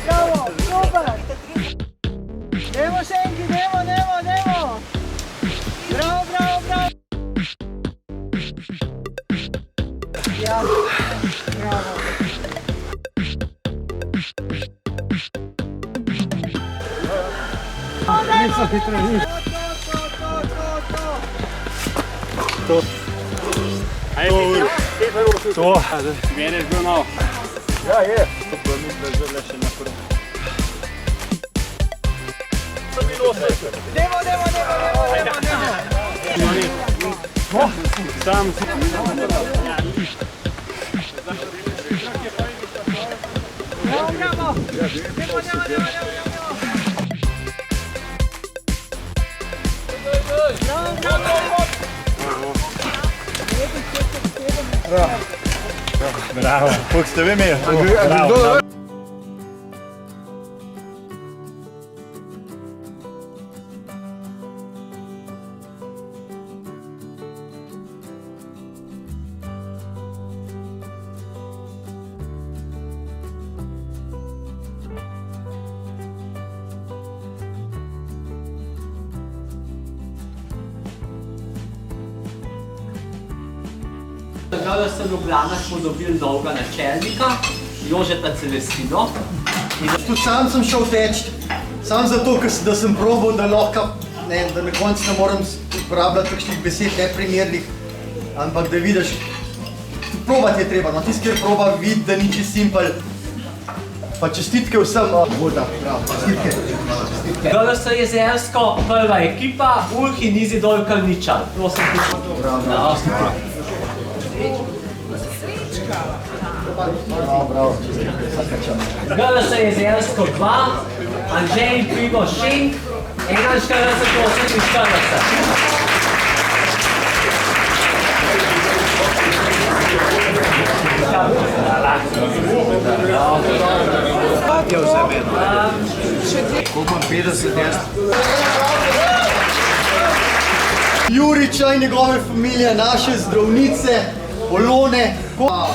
Bravo, super! Nemo Šenki, Nemo! Bravo! Ja, bravo. Niso hitro, niso. To. To. Mene je bil nov. Ja, je. To pa mi zdaj še naprej. Nemo! Sam si. Bravo! Bravo. Koliko ste vi imeli? Bravo. Gledal sem Ljubljana, smo dobili novega načelnika, Jožeta Celestino. Tudi sam sem šel teč, samo zato, da sem probal, da lahko, da na koncu ne moram uporabljati kakšnih besed neprimernih, ampak da vidiš, probati je treba, no tisti, kjer proba vidi, da ni čisto simpel. Pa čestitke vsem, voda, bravo, čestitke. Gledal sem jezersko, prva ekipa, Ulh in Izidor Kalničan. Prosim, Bravo. Gledal sem jezersko 2, Anžej in Primož Šenk, 41. Juriča in njegove familije, naše zdravnice, Polone, Roman.